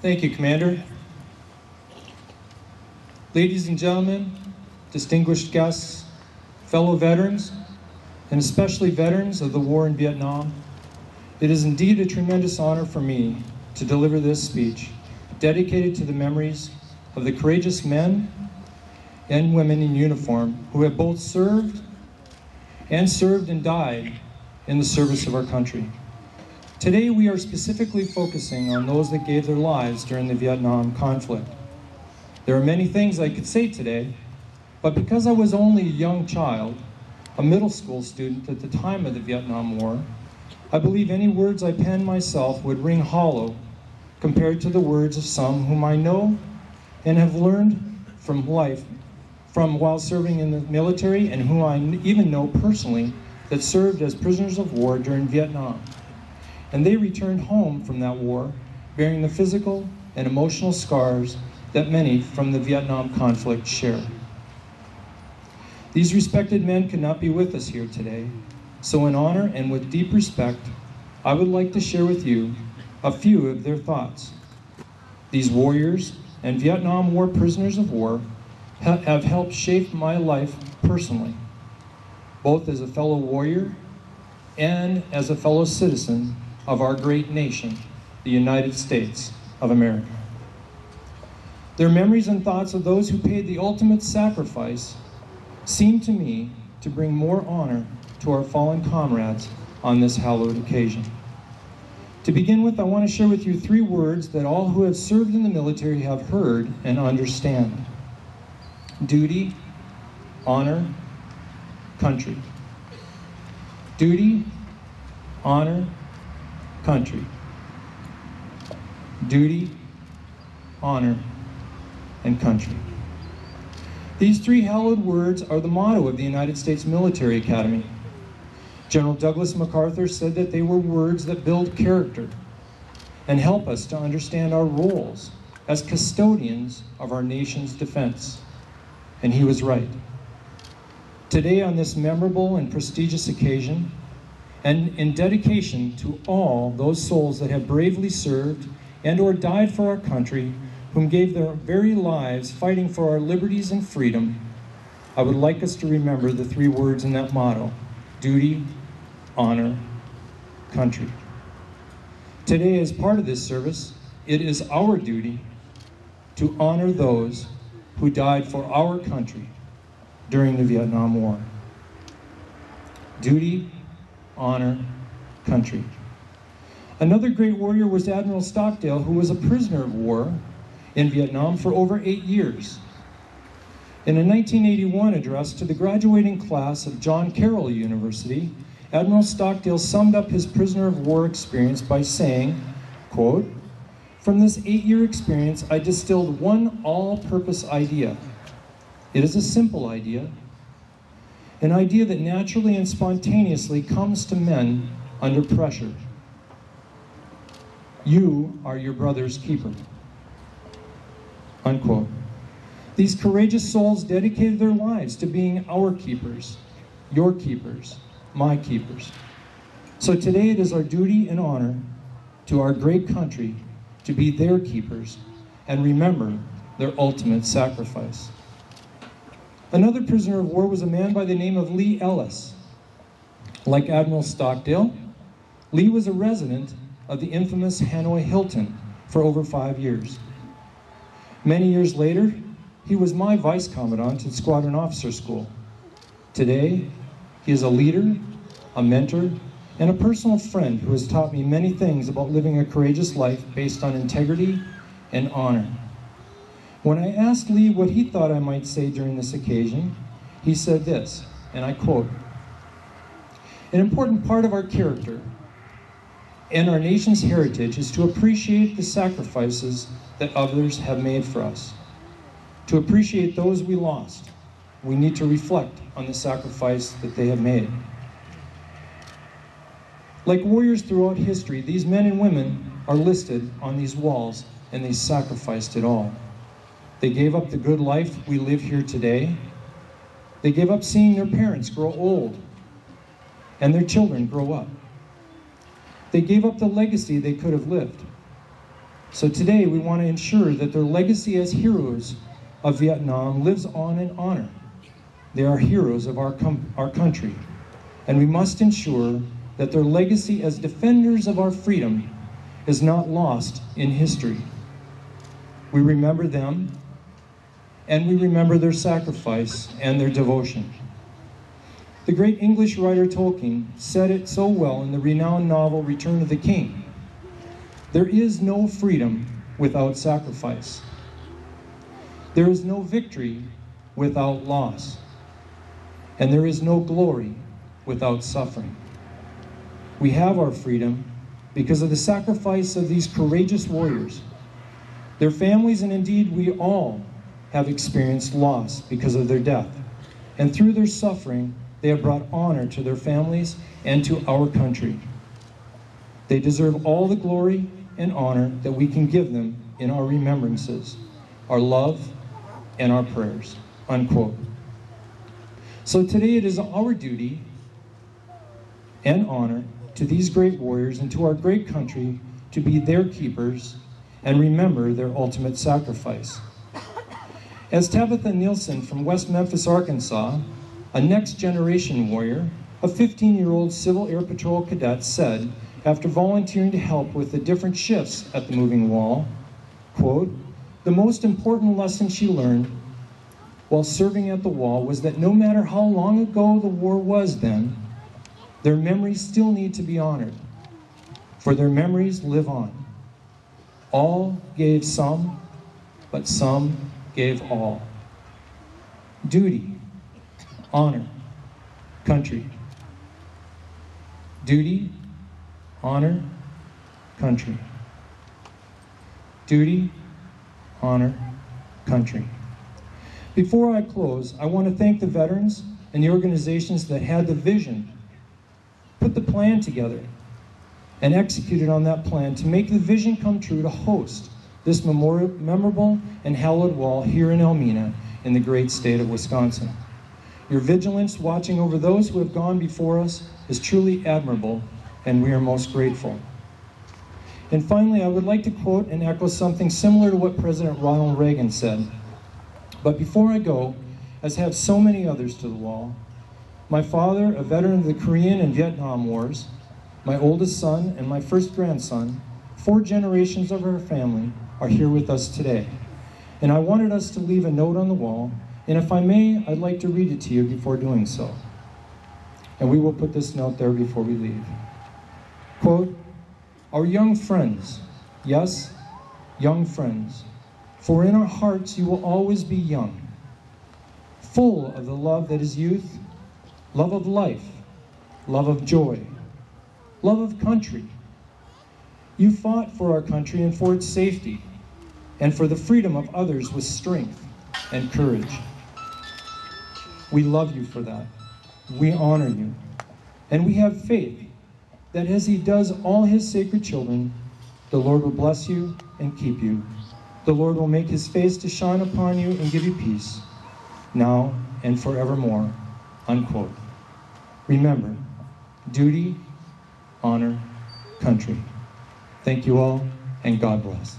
Thank you, Commander. Ladies and gentlemen, distinguished guests, fellow veterans, and especially veterans of the war in Vietnam, it is indeed a tremendous honor for me to deliver this speech dedicated to the memories of the courageous men and women in uniform who have both served and died in the service of our country. Today we are specifically focusing on those that gave their lives during the Vietnam conflict. There are many things I could say today, but because I was only a young child, a middle school student at the time of the Vietnam War, I believe any words I penned myself would ring hollow compared to the words of some whom I know and have learned from while serving in the military, and whom I even know personally that served as prisoners of war during Vietnam. And they returned home from that war bearing the physical and emotional scars that many from the Vietnam conflict share. These respected men could not be with us here today, so in honor and with deep respect, I would like to share with you a few of their thoughts. These warriors and Vietnam War prisoners of war have helped shape my life personally, both as a fellow warrior and as a fellow citizen of our great nation, the United States of America. Their memories and thoughts of those who paid the ultimate sacrifice seem to me to bring more honor to our fallen comrades on this hallowed occasion. To begin with, I want to share with you 3 words that all who have served in the military have heard and understand: duty, honor, country. Duty, honor, country. Duty, honor, and country. These 3 hallowed words are the motto of the United States Military Academy. General Douglas MacArthur said that they were words that build character and help us to understand our roles as custodians of our nation's defense. And he was right. Today, on this memorable and prestigious occasion, and in dedication to all those souls that have bravely served and or died for our country, whom gave their very lives fighting for our liberties and freedom, I would like us to remember the 3 words in that motto: duty, honor, country. Today, as part of this service, it is our duty to honor those who died for our country during the Vietnam War. Duty, honor, country. Another great warrior was Admiral Stockdale, who was a prisoner of war in Vietnam for over 8 years. In a 1981 address to the graduating class of John Carroll University, Admiral Stockdale summed up his prisoner of war experience by saying, quote, "From this 8-year experience, I distilled one all-purpose idea. It is a simple idea, an idea that naturally and spontaneously comes to men under pressure. You are your brother's keeper." Unquote. These courageous souls dedicated their lives to being our keepers, your keepers, my keepers. So today it is our duty and honor to our great country to be their keepers and remember their ultimate sacrifice. Another prisoner of war was a man by the name of Lee Ellis. Like Admiral Stockdale, Lee was a resident of the infamous Hanoi Hilton for over 5 years. Many years later, he was my vice commandant at Squadron Officer School. Today, he is a leader, a mentor, and a personal friend who has taught me many things about living a courageous life based on integrity and honor. When I asked Lee what he thought I might say during this occasion, he said this, and I quote, "An important part of our character and our nation's heritage is to appreciate the sacrifices that others have made for us. To appreciate those we lost, we need to reflect on the sacrifice that they have made." Like warriors throughout history, these men and women are listed on these walls, and they sacrificed it all. They gave up the good life we live here today. They gave up seeing their parents grow old and their children grow up. They gave up the legacy they could have lived. So today we want to ensure that their legacy as heroes of Vietnam lives on in honor. They are heroes of our country, and we must ensure that their legacy as defenders of our freedom is not lost in history. We remember them, and we remember their sacrifice and their devotion. The great English writer Tolkien said it so well in the renowned novel Return of the King. There is no freedom without sacrifice. There is no victory without loss. And there is no glory without suffering. We have our freedom because of the sacrifice of these courageous warriors. Their families, and indeed we all, have experienced loss because of their death. And through their suffering, they have brought honor to their families and to our country. They deserve all the glory and honor that we can give them in our remembrances, our love, and our prayers." Unquote. So today it is our duty and honor to these great warriors and to our great country to be their keepers and remember their ultimate sacrifice. As Tabitha Nielsen from West Memphis, Arkansas, a next-generation warrior, a 15-year-old Civil Air Patrol cadet, said after volunteering to help with the different shifts at the Moving Wall, quote, "The most important lesson she learned while serving at the wall was that no matter how long ago the war was then, their memories still need to be honored, for their memories live on. All gave some, but some gave all." Duty, honor, country. Duty, honor, country. Duty, honor, country. Before I close, I want to thank the veterans and the organizations that had the vision, put the plan together, and executed on that plan to make the vision come true to host this memorable and hallowed wall here in Almena in the great state of Wisconsin. Your vigilance watching over those who have gone before us is truly admirable, and we are most grateful. And finally, I would like to quote and echo something similar to what President Ronald Reagan said. But before I go, as have so many others to the wall, my father, a veteran of the Korean and Vietnam Wars, my oldest son, and my first grandson, 4 generations of our family, are here with us today. And I wanted us to leave a note on the wall, and if I may, I'd like to read it to you before doing so. And we will put this note there before we leave. Quote, "Our young friends, yes, young friends, for in our hearts you will always be young, full of the love that is youth, love of life, love of joy, love of country. You fought for our country and for its safety, and for the freedom of others with strength and courage. We love you for that. We honor you. And we have faith that as he does all his sacred children, the Lord will bless you and keep you. The Lord will make his face to shine upon you and give you peace, now and forevermore." Unquote. Remember, duty, honor, country. Thank you all, and God bless.